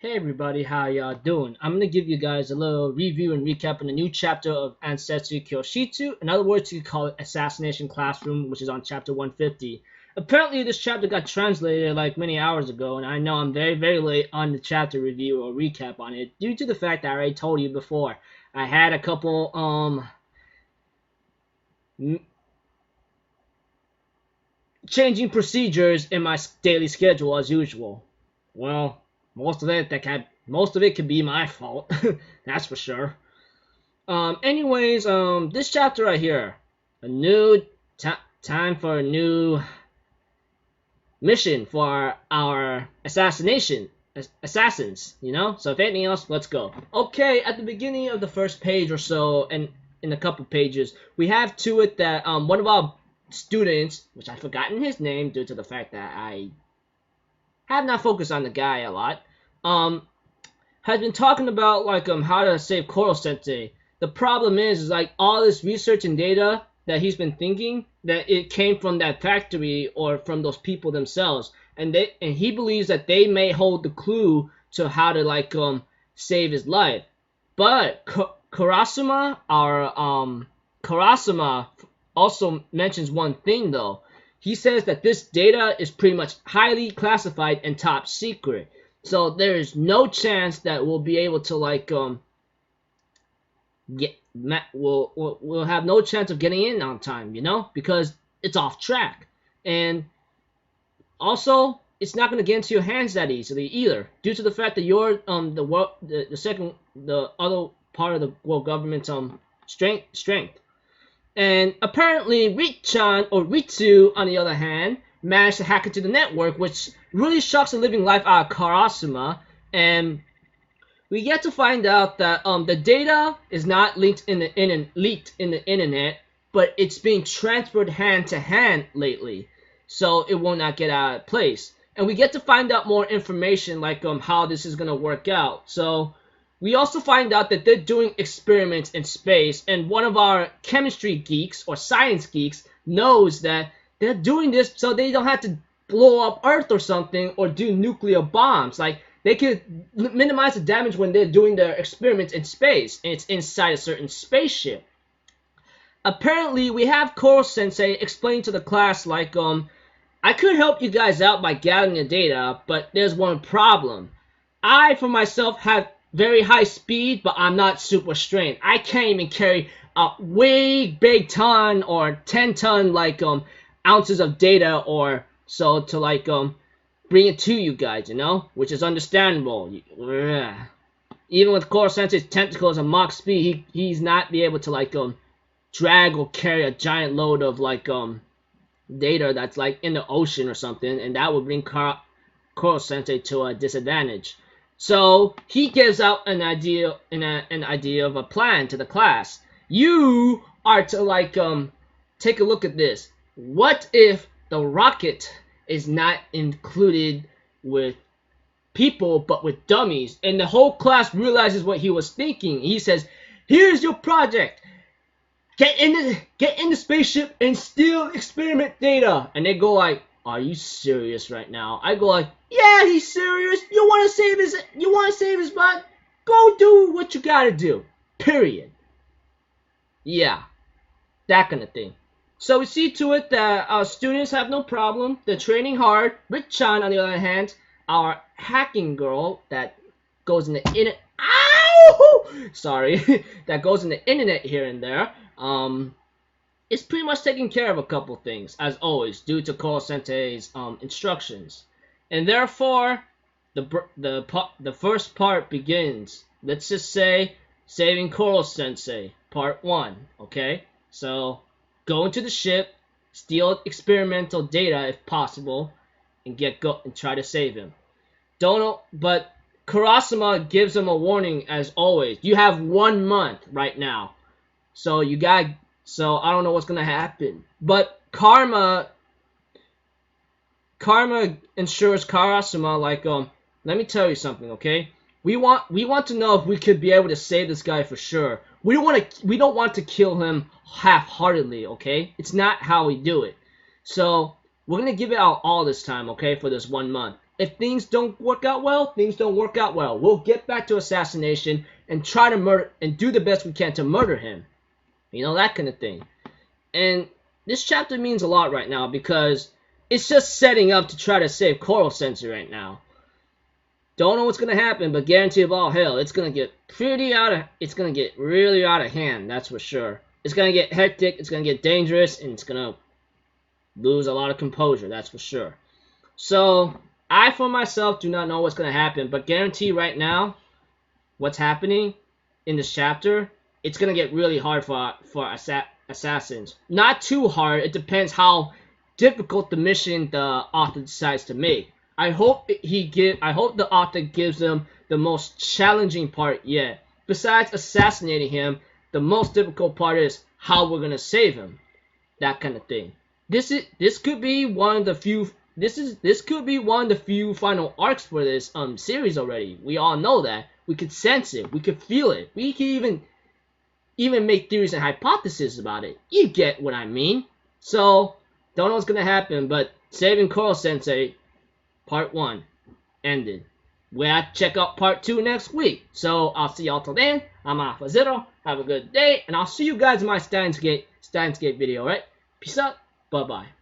Hey everybody, how y'all doing? I'm gonna give you guys a little review and recap on the new chapter of Assassination Kyoshitsu. In other words, you could call it Assassination Classroom, which is on chapter 150. Apparently, this chapter got translated like many hours ago, and I know I'm very late on the chapter review or recap on it due to the fact that I already told you before. I had a couple changing procedures in my daily schedule as usual. Well, most of it could be my fault. That's for sure. This chapter right here, a new time for a new mission for our assassins. So if anything else, let's go. Okay, at the beginning of the first page or so, and in a couple pages, we have to it that one of our students, which I've forgotten his name due to the fact that I have not focused on the guy a lot, has been talking about how to save Koro-Sensei. The problem is like all this research and data that he's been thinking that it came from that factory or from those people themselves, and he believes that they may hold the clue to how to save his life. But Karasuma also mentions one thing though. He says that this data is pretty much highly classified and top secret. So there is no chance that we'll be able to we'll have no chance of getting in on time, because it's off track. And also, it's not going to get into your hands that easily either, due to the fact that you're the other part of the world government's strength. And apparently, Ritsu, on the other hand, managed to hack into the network, which really shocks the living life out of Karasuma. And we get to find out that the data is not leaked in the internet, but it's being transferred hand to hand lately, so it will not get out of place. And we get to find out more information like how this is gonna work out. So we also find out that they're doing experiments in space, and one of our chemistry geeks or science geeks knows that they're doing this so they don't have to blow up Earth or something or do nuclear bombs. Like, they could minimize the damage when they're doing their experiments in space, and it's inside a certain spaceship. Apparently, we have Koro-Sensei explain to the class I could help you guys out by gathering the data, but there's one problem. I, for myself, have very high speed, but I'm not super strength. I can't even carry a way big ton or 10-ton ounces of data or so to bring it to you guys, which is understandable. Even with Koro-Sensei's tentacles and Mach speed, he's not be able to drag or carry a giant load of data that's in the ocean or something, and that would bring Koro-Sensei to a disadvantage. So he gives out an idea of a plan to the class. You are to take a look at this. What if the rocket is not included with people but with dummies? And the whole class realizes what he was thinking. He says, here's your project. Get in the spaceship and steal experiment data. And they go are you serious right now? I go yeah, he's serious. You want to save his butt? Go do what you gotta do. Period. Yeah, that kind of thing. So we see to it that our students have no problem. They're training hard. Rich-chan, on the other hand, our hacking girl that goes in the internet. Ow! Sorry, that goes in the internet here and there. Is pretty much taking care of a couple things, as always, due to Koro-Sensei's instructions. And therefore, the first part begins. Let's just say, saving Koro-Sensei, part 1. Okay, so go into the ship, steal experimental data if possible, and try to save him. But Karasuma gives him a warning as always. You have 1 month right now, so I don't know what's gonna happen. But Karma ensures Karasuma let me tell you something, okay? We want to know if we could be able to save this guy for sure. We don't want to kill him half-heartedly, okay? It's not how we do it. So we're gonna give it out all this time, okay, for this 1 month. if things don't work out well, things don't work out well. We'll get back to Assassination and try to murder and do the best we can to murder him. You know, that kind of thing. And this chapter means a lot right now because it's just setting up to try to save Koro-Sensei right now. Don't know what's gonna happen, but guarantee of all hell, it's gonna get really out of hand, that's for sure. It's gonna get hectic, it's gonna get dangerous, and it's gonna lose a lot of composure, that's for sure. So, I for myself do not know what's gonna happen, but guarantee right now, what's happening in this chapter, it's gonna get really hard for assassins. Not too hard, it depends how difficult the mission the author decides to make. I hope the author gives them the most challenging part yet. Besides assassinating him, the most difficult part is how we're gonna save him. That kind of thing. This could be one of the few final arcs for this series already. We all know that. We could sense it. We could feel it. We could even make theories and hypotheses about it. You get what I mean. So, don't know what's gonna happen, but saving Koro-Sensei Part 1 ended. We'll have to check out Part 2 next week. So, I'll see y'all till then. I'm Alpha Zero. Have a good day, and I'll see you guys in my Steins Gate video, alright? Peace out. Bye-bye.